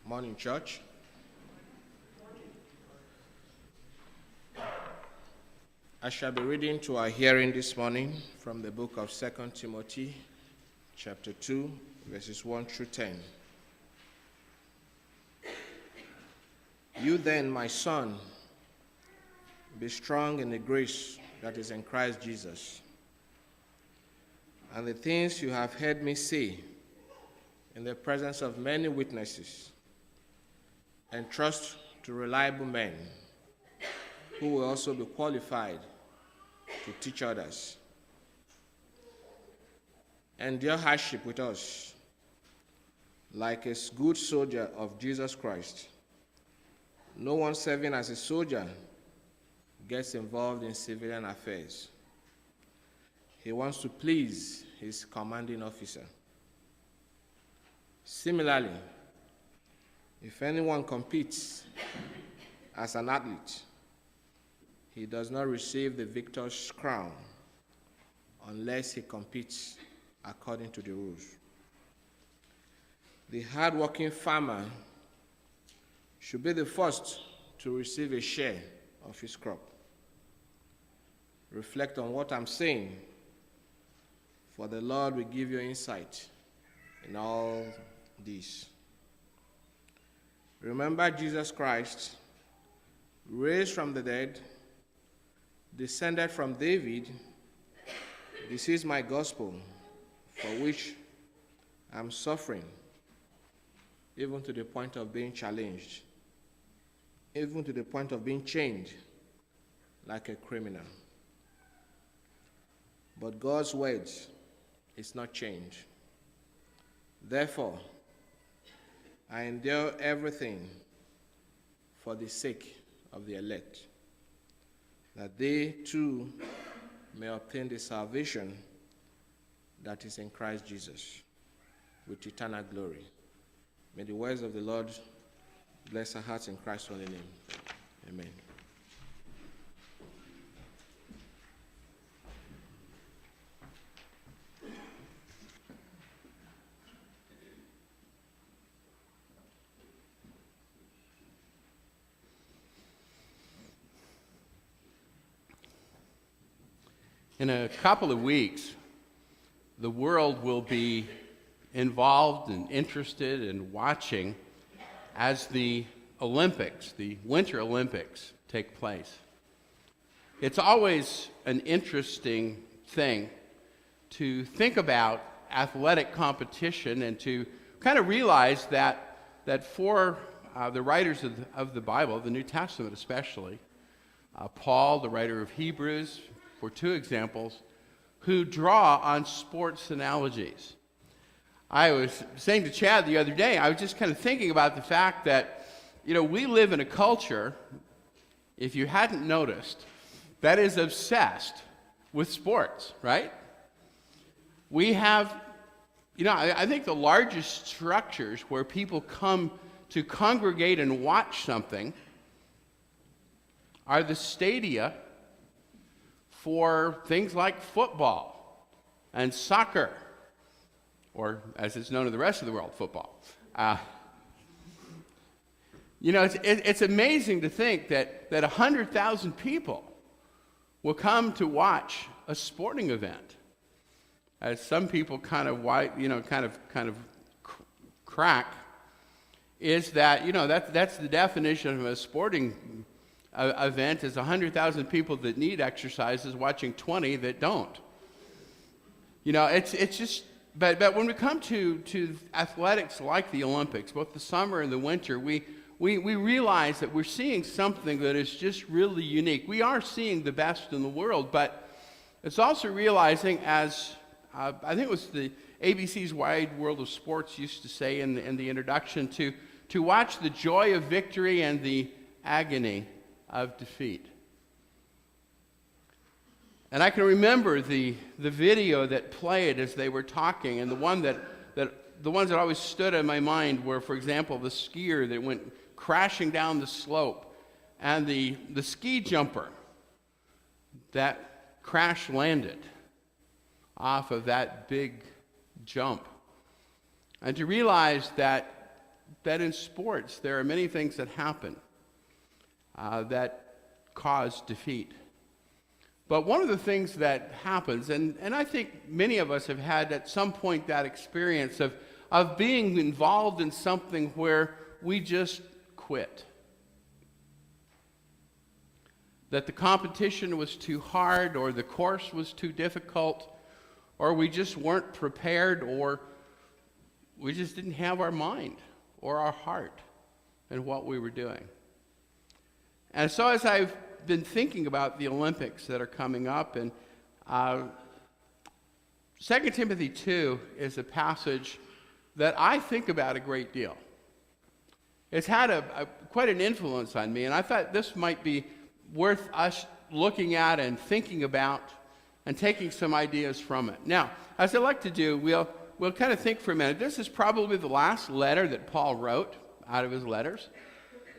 Morning, church. I shall be reading to our hearing this morning from the book of 2 Timothy, chapter 2, verses 1 through 10. You then, my son, be strong in the grace that is in Christ Jesus. And the things you have heard me say in the presence of many witnesses, entrust to reliable men who will also be qualified to teach others. Endure hardship with us, like a good soldier of Jesus Christ. No one serving as a soldier gets involved in civilian affairs. He wants to please his commanding officer. Similarly, if anyone competes as an athlete, he does not receive the victor's crown unless he competes according to the rules. The hard-working farmer should be the first to receive a share of his crop. Reflect on what I'm saying, for the Lord will give you insight in all this. Remember Jesus Christ, raised from the dead, descended from David. This is my gospel, for which I'm suffering, even to the point of being challenged, even to the point of being chained like a criminal. But God's words is not changed. Therefore, I endure everything for the sake of the elect, that they too may obtain the salvation that is in Christ Jesus with eternal glory. May the words of the Lord bless our hearts in Christ's holy name. Amen. In a couple of weeks, the world will be involved and interested in watching as the Olympics, the Winter Olympics, take place. It's always an interesting thing to think about athletic competition and to kind of realize that for the writers of the Bible, the New Testament especially, Paul, the writer of Hebrews, for two examples, who draw on sports analogies. I was saying to Chad the other day, I was just kind of thinking about the fact that, we live in a culture, if you hadn't noticed, that is obsessed with sports, right? We have, I think the largest structures where people come to congregate and watch something are the stadia for things like football and soccer, or as it's known in the rest of the world, football. It's amazing to think that 100,000 people will come to watch a sporting event. As some people kind of crack, is that that's the definition of a sporting event is 100,000 people that need exercises watching 20 that don't. It's just, but when we come to athletics like the Olympics, both the summer and the winter, we realize that we're seeing something that is just really unique. We are seeing the best in the world, but it's also realizing, as I think it was the ABC's Wide World of Sports used to say in the introduction, to watch the joy of victory and the agony of defeat. And I can remember the video that played as they were talking, and the ones that always stood in my mind were, for example, the skier that went crashing down the slope, and the ski jumper that crash landed off of that big jump. And to realize that that in sports there are many things that happen that cause defeat. But one of the things that happens, and I think many of us have had at some point that experience of being involved in something where we just quit. That the competition was too hard, or the course was too difficult, or we just weren't prepared, or we just didn't have our mind or our heart in what we were doing. And so as I've been thinking about the Olympics that are coming up, and 2 Timothy 2 is a passage that I think about a great deal. It's had quite an influence on me, and I thought this might be worth us looking at and thinking about and taking some ideas from it. Now, as I like to do, we'll kind of think for a minute. This is probably the last letter that Paul wrote out of his letters.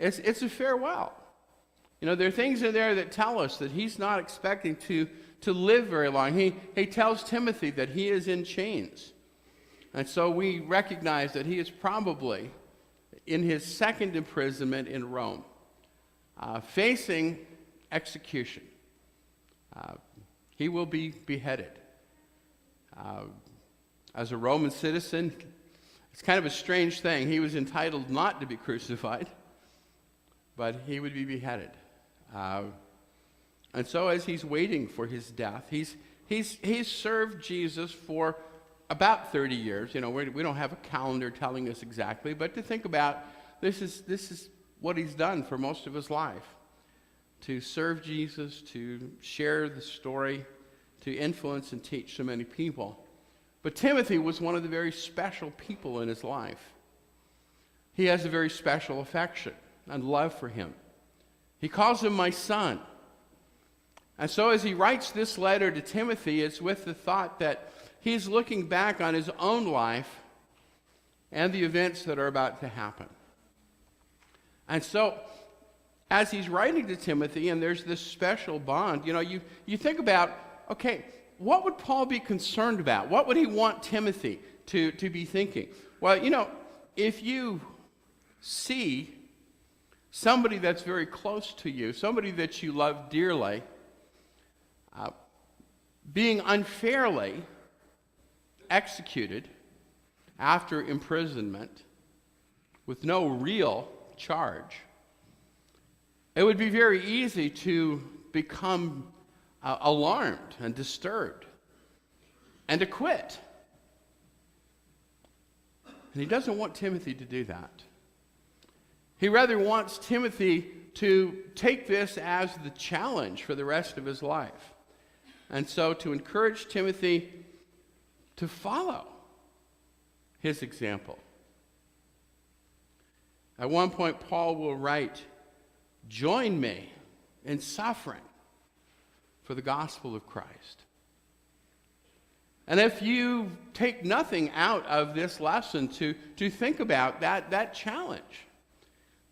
It's a farewell. You know, there are things in there that tell us that he's not expecting to live very long. He tells Timothy that he is in chains. And so we recognize that he is probably in his second imprisonment in Rome, facing execution. He will be beheaded. As a Roman citizen, it's kind of a strange thing. He was entitled not to be crucified, but he would be beheaded. And so as he's waiting for his death, he's served Jesus for about 30 years. You know, we don't have a calendar telling us exactly, but to think about, this is what he's done for most of his life. To serve Jesus, to share the story, to influence and teach so many people. But Timothy was one of the very special people in his life. He has a very special affection and love for him. He calls him my son. And so as he writes this letter to Timothy, it's with the thought that he's looking back on his own life and the events that are about to happen. And so as he's writing to Timothy, and there's this special bond, you know, you think about, okay, what would Paul be concerned about? What would he want Timothy to be thinking? Well, you know, if you see somebody that's very close to you, somebody that you love dearly, being unfairly executed after imprisonment with no real charge, it would be very easy to become alarmed and disturbed and to quit. And he doesn't want Timothy to do that. He rather wants Timothy to take this as the challenge for the rest of his life. And so to encourage Timothy to follow his example. At one point, Paul will write, "Join me in suffering for the gospel of Christ." And if you take nothing out of this lesson to think about that challenge,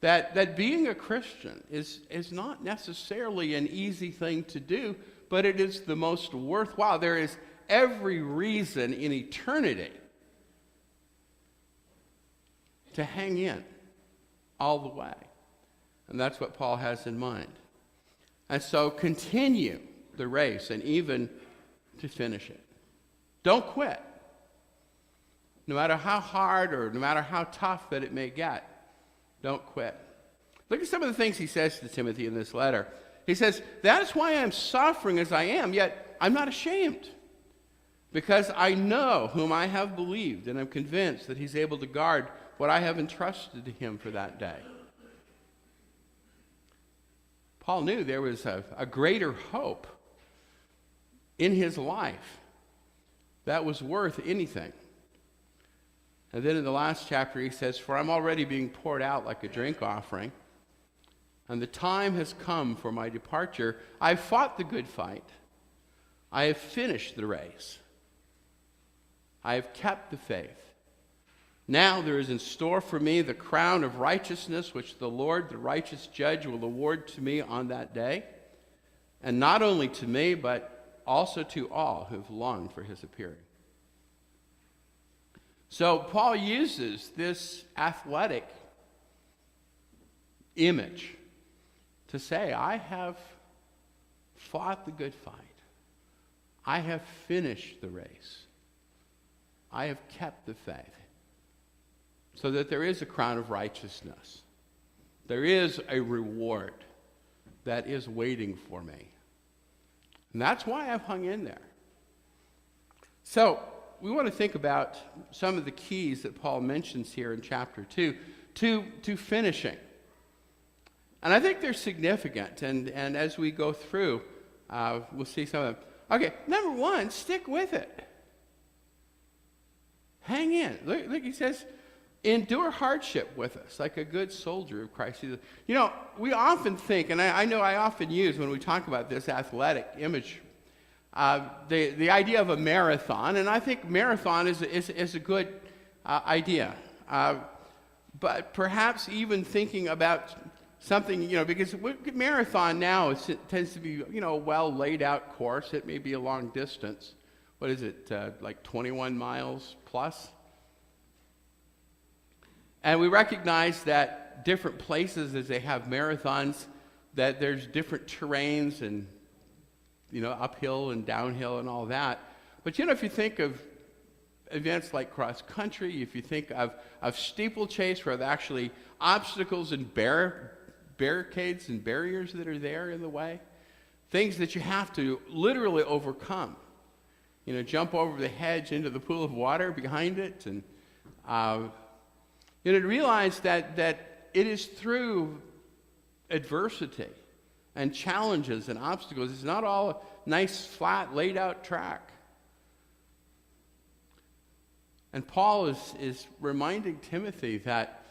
that being a Christian is not necessarily an easy thing to do, but it is the most worthwhile. There is every reason in eternity to hang in all the way. And that's what Paul has in mind. And so continue the race and even to finish it. Don't quit. No matter how hard or no matter how tough that it may get, don't quit. Look at some of the things he says to Timothy in this letter. He says, "That is why I'm suffering as I am, yet I'm not ashamed, because I know whom I have believed, and I'm convinced that he's able to guard what I have entrusted to him for that day." Paul knew there was a greater hope in his life that was worth anything. And then in the last chapter he says, "For I'm already being poured out like a drink offering, and the time has come for my departure. I've fought the good fight. I have finished the race. I have kept the faith. Now there is in store for me the crown of righteousness, which the Lord, the righteous judge, will award to me on that day. And not only to me, but also to all who have longed for his appearing." So Paul uses this athletic image to say, I have fought the good fight. I have finished the race. I have kept the faith. So that there is a crown of righteousness. There is a reward that is waiting for me. And that's why I've hung in there. So, we want to think about some of the keys that Paul mentions here in chapter 2 to finishing. And I think they're significant, and as we go through, we'll see some of them. Okay, number one, stick with it. Hang in. Look, he says, endure hardship with us, like a good soldier of Christ. You know, we often think, and I know I often use when we talk about this athletic image, the idea of a marathon, and I think marathon is a good idea. But perhaps even thinking about something, because marathon now tends to be, a well laid out course. It may be a long distance. What is it, like 21 miles plus? And we recognize that different places, as they have marathons, that there's different terrains and, uphill and downhill and all that. But, if you think of events like cross country, if you think of steeplechase, where there are actually obstacles and barricades and barriers that are there in the way, things that you have to literally overcome. Jump over the hedge into the pool of water behind it, and to realize that it is through adversity and challenges and obstacles. It's not all a nice, flat, laid-out track. And Paul is reminding Timothy that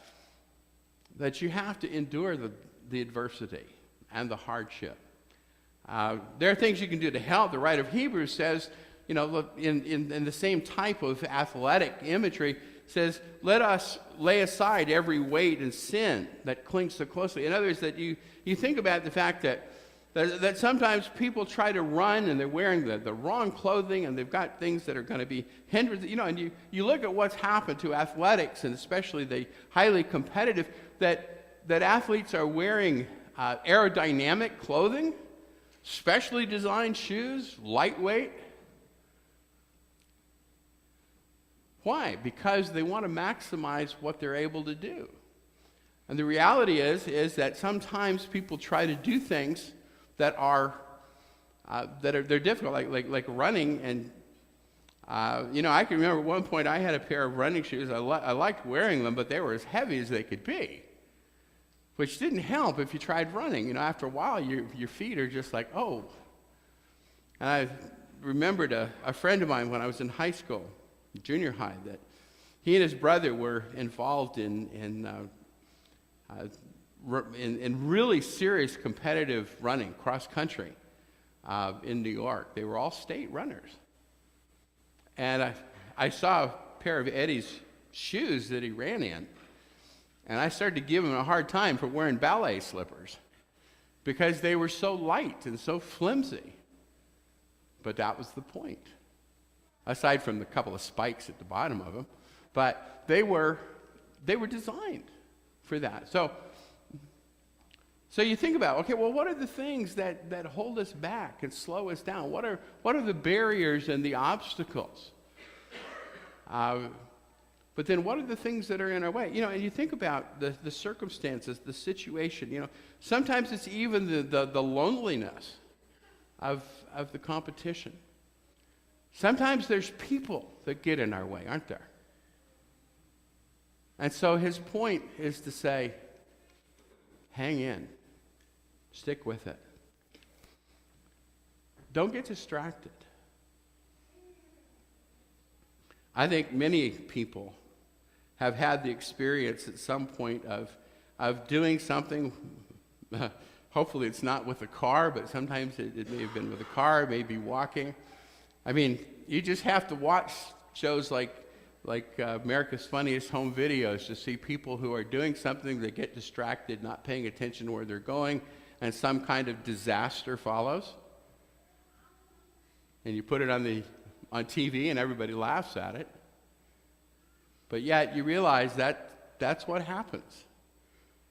you have to endure the adversity and the hardship. There are things you can do to help. The writer of Hebrews says, in the same type of athletic imagery, says, let us lay aside every weight and sin that clings so closely. In other words, that you think about the fact that sometimes people try to run and they're wearing the wrong clothing and they've got things that are going to be hindrances. And you look at what's happened to athletics, and especially the highly competitive, that athletes are wearing aerodynamic clothing, specially designed shoes, lightweight. Why? Because they want to maximize what they're able to do. And the reality is that sometimes people try to do things that are they're difficult, like running. And I can remember at one point I had a pair of running shoes. I liked wearing them, but they were as heavy as they could be, which didn't help if you tried running. After a while, your feet are just like, oh. And I remembered a friend of mine when I was in high school, junior high, that he and his brother were involved in really serious competitive running, cross country, in New York. They were all state runners. And I saw a pair of Eddie's shoes that he ran in, and I started to give him a hard time for wearing ballet slippers because they were so light and so flimsy. But that was the point. Aside from the couple of spikes at the bottom of them, but they were designed for that. So you think about, okay, well, what are the things that hold us back and slow us down? What are the barriers and the obstacles? But then what are the things that are in our way? And you think about the circumstances, the situation. Sometimes it's even the loneliness of the competition. Sometimes there's people that get in our way, aren't there? And so his point is to say, hang in. Stick with it. Don't get distracted. I think many people have had the experience at some point of doing something. Hopefully it's not with a car, but sometimes it may have been with a car, it may be walking. I mean, you just have to watch shows like America's Funniest Home Videos to see people who are doing something, they get distracted, not paying attention to where they're going, and some kind of disaster follows. And you put it on TV and everybody laughs at it. But yet you realize that that's what happens.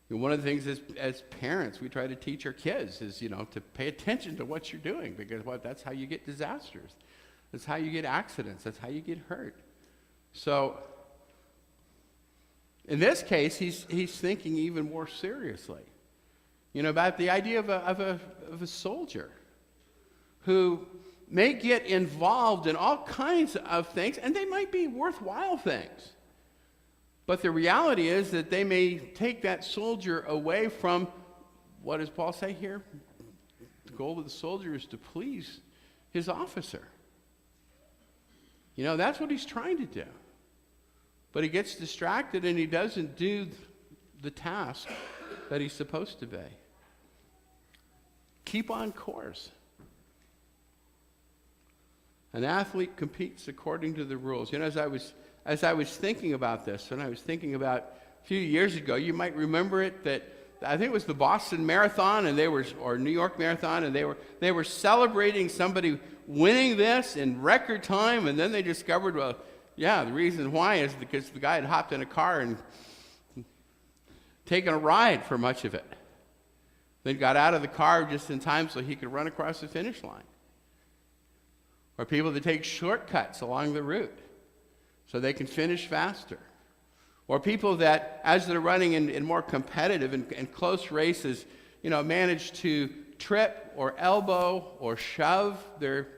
One of the things as parents we try to teach our kids is, to pay attention to what you're doing, because that's how you get disasters. That's how you get accidents. That's how you get hurt. So in this case, he's thinking even more seriously, about the idea of a soldier who may get involved in all kinds of things, and they might be worthwhile things. But the reality is that they may take that soldier away from, what does Paul say here? The goal of the soldier is to please his officer. That's what he's trying to do. But he gets distracted and he doesn't do the task that he's supposed to be. Keep on course. An athlete competes according to the rules. As I was thinking about this, and I was thinking about a few years ago, you might remember it, that I think it was the Boston Marathon, or New York Marathon, and they were celebrating somebody winning this in record time, and then they discovered, the reason why is because the guy had hopped in a car and taken a ride for much of it. Then got out of the car just in time so he could run across the finish line. Or people that take shortcuts along the route so they can finish faster. Or people that, as they're running in more competitive and close races, manage to trip or elbow or shove their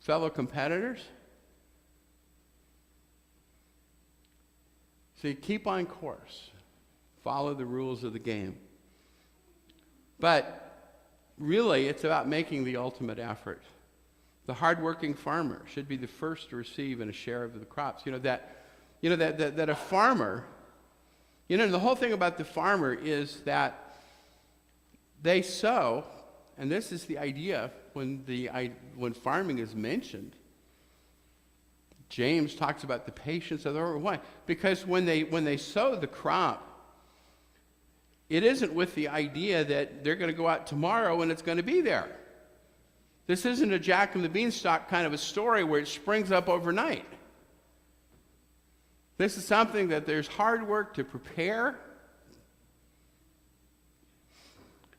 fellow competitors. So you keep on course. Follow the rules of the game. But really, it's about making the ultimate effort. The hardworking farmer should be the first to receive a share of the crops. That a farmer, the whole thing about the farmer is that they sow, and this is the idea when farming is mentioned. James talks about the patience of the farmer. Why? Because when they sow the crop, it isn't with the idea that they're going to go out tomorrow and it's going to be there. This isn't a Jack and the Beanstalk kind of a story where it springs up overnight. This is something that there's hard work to prepare,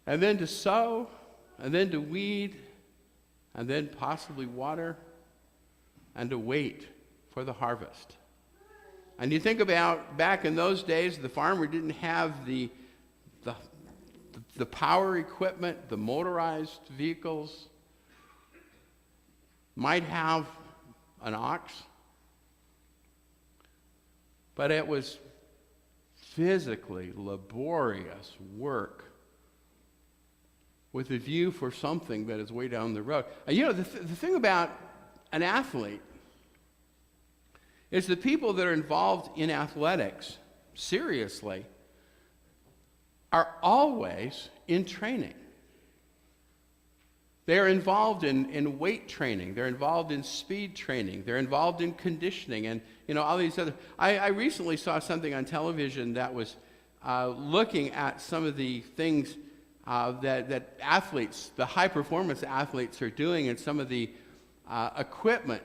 and then to sow, and then to weed, and then possibly water, and to wait for the harvest. And you think about back in those days, the farmer didn't have the power equipment, the motorized vehicles. Might have an ox, but it was physically laborious work with a view for something that is way down the road. And the thing about an athlete is the people that are involved in athletics, seriously, are always in training. They're involved in weight training. They're involved in speed training. They're involved in conditioning and, all these other. I recently saw something on television that was looking at some of the things that athletes, the high-performance athletes are doing, and some of the equipment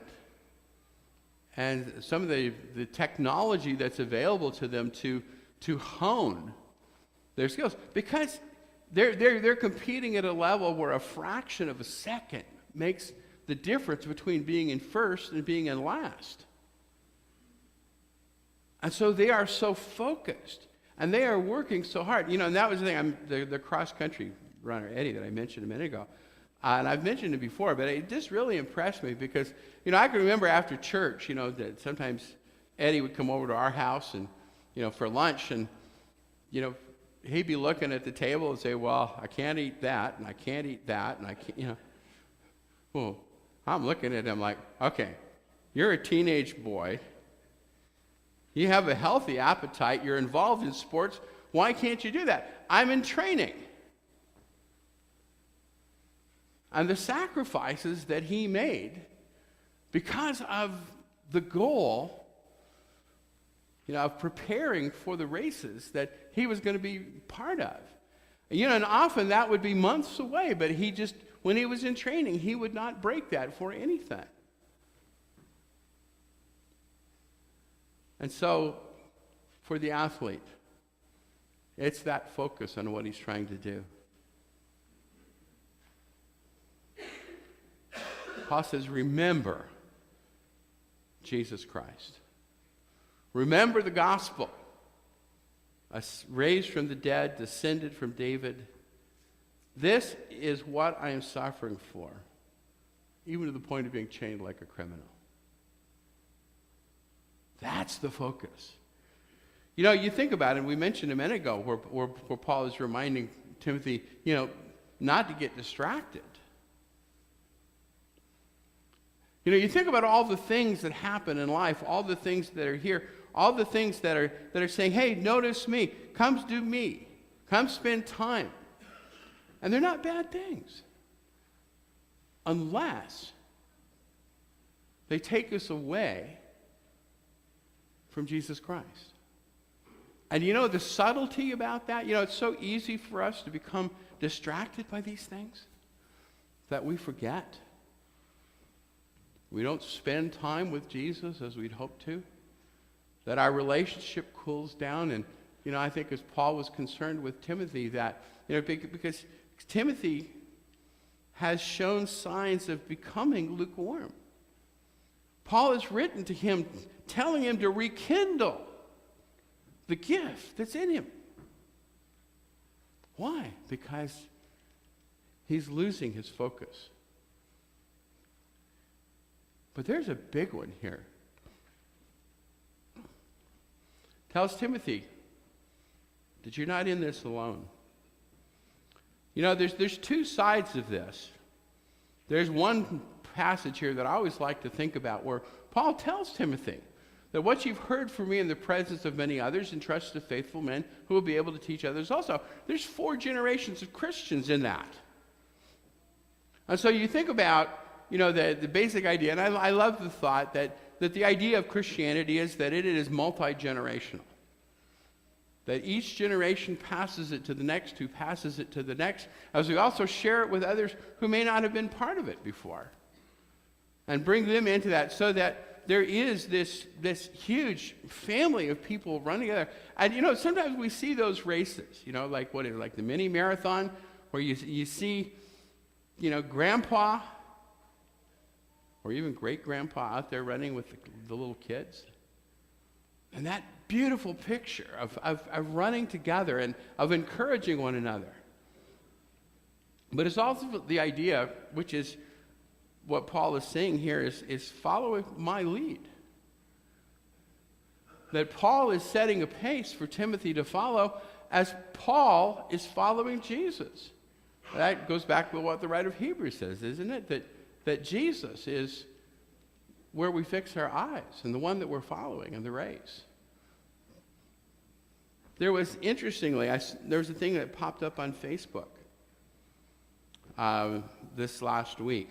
and some of the technology that's available to them to hone their skills. Because they're competing at a level where a fraction of a second makes the difference between being in first and being in last. And so they are so focused, and they are working so hard. And that was the thing. The cross-country runner, Eddie, that I mentioned a minute ago. And I've mentioned it before, but it just really impressed me because, I can remember after church, that sometimes Eddie would come over to our house and, for lunch, and, he'd be looking at the table and say, well, I can't eat that, and I can't eat that, and I can't, Well, I'm looking at him like, okay, you're a teenage boy. You have a healthy appetite. You're involved in sports. Why can't you do that? I'm in training. And the sacrifices that he made because of the goal, of preparing for the races that he was going to be part of. And often that would be months away, but when he was in training, he would not break that for anything. And so, for the athlete, It's that focus on what he's trying to do. Paul says, remember Jesus Christ. Remember the gospel. Raised from the dead, descended from David. This is what I am suffering for, even to the point of being chained like a criminal. That's the focus. You know, you think about it, and we mentioned a minute ago where Paul is reminding Timothy, not to get distracted. You think about all the things that happen in life, all the things that are here, all the things that are saying, hey, notice me, come do me, come spend time. And they're not bad things. Unless they take us away from Jesus Christ. And the subtlety about that? It's so easy for us to become distracted by these things that we forget. We don't spend time with Jesus as we'd hope to. That our relationship cools down. And, I think as Paul was concerned with Timothy, that, because Timothy has shown signs of becoming lukewarm. Paul has written to him, telling him to rekindle the gift that's in him. Why? Because he's losing his focus. But there's a big one here. Tells Timothy that you're not in this alone. There's two sides of this. There's one passage here that I always like to think about where Paul tells Timothy that what you've heard from me in the presence of many others, entrust to faithful men who will be able to teach others also. There's 4 generations of Christians in that. And so you think about, the basic idea, and I love the thought that the idea of Christianity is that it is multi-generational. That each generation passes it to the next, who passes it to the next, as we also share it with others who may not have been part of it before. And bring them into that so that there is this huge family of people running together. And sometimes we see those races, like the mini marathon, where you see, grandpa or even great-grandpa out there running with the little kids. And that beautiful picture of running together and of encouraging one another. But it's also the idea, which is what Paul is saying here, is follow my lead. That Paul is setting a pace for Timothy to follow as Paul is following Jesus. That goes back to what the writer of Hebrews says, isn't it? That Jesus is where we fix our eyes and the one that we're following in the race. There was, interestingly, there was a thing that popped up on Facebook this last week.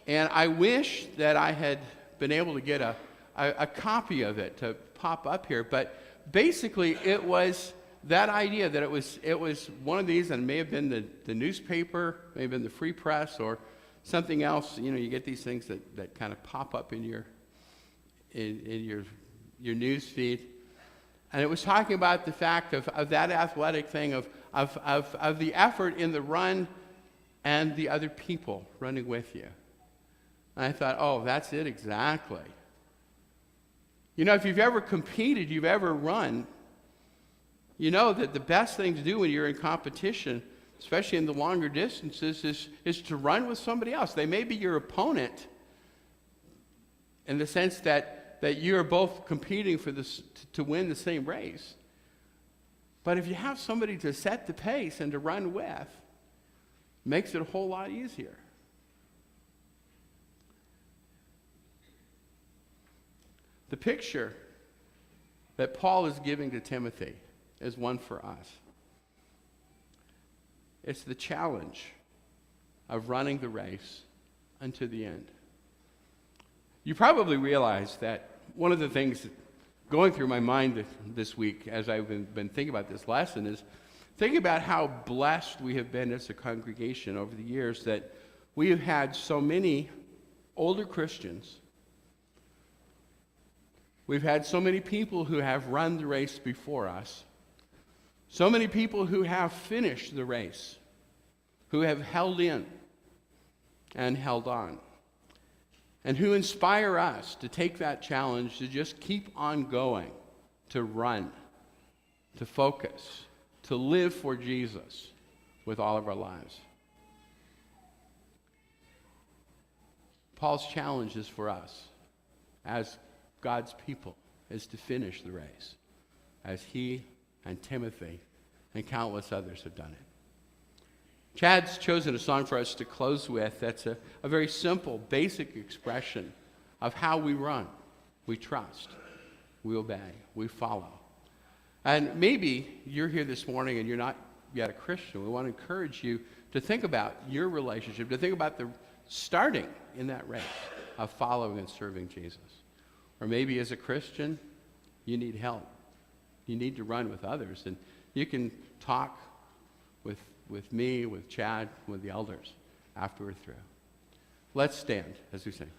And I wish that I had been able to get a copy of it to pop up here. But basically, it was that idea that it was one of these, and it may have been the newspaper, may have been the Free Press, or something else. You get these things that kind of pop up in your news feed. And it was talking about the fact of that athletic thing of the effort in the run and the other people running with you. And I thought, oh, that's it exactly. If you've ever competed, you've ever run, you know that the best thing to do when you're in competition, especially in the longer distances, is to run with somebody else. They may be your opponent in the sense that you're both competing for this to win the same race. But if you have somebody to set the pace and to run with, it makes it a whole lot easier. The picture that Paul is giving to Timothy is one for us. It's the challenge of running the race unto the end. You probably realize that one of the things going through my mind this week as I've been thinking about this lesson is thinking about how blessed we have been as a congregation over the years, that we have had so many older Christians. We've had so many people who have run the race before us, So many people who have finished the race, who have held in and held on, and who inspire us to take that challenge to just keep on going, to run, to focus, to live for Jesus with all of our lives. Paul's challenge is for us, as God's people, is to finish the race, as he and Timothy and countless others have done it. Chad's chosen a song for us to close with that's a very simple, basic expression of how we run. We trust, we obey, we follow. And maybe you're here this morning and you're not yet a Christian. We want to encourage you to think about your relationship, to think about the starting in that race of following and serving Jesus. Or maybe as a Christian, you need help. You need to run with others. And you can talk with me, with Chad, with the elders after we're through. Let's stand as we sing.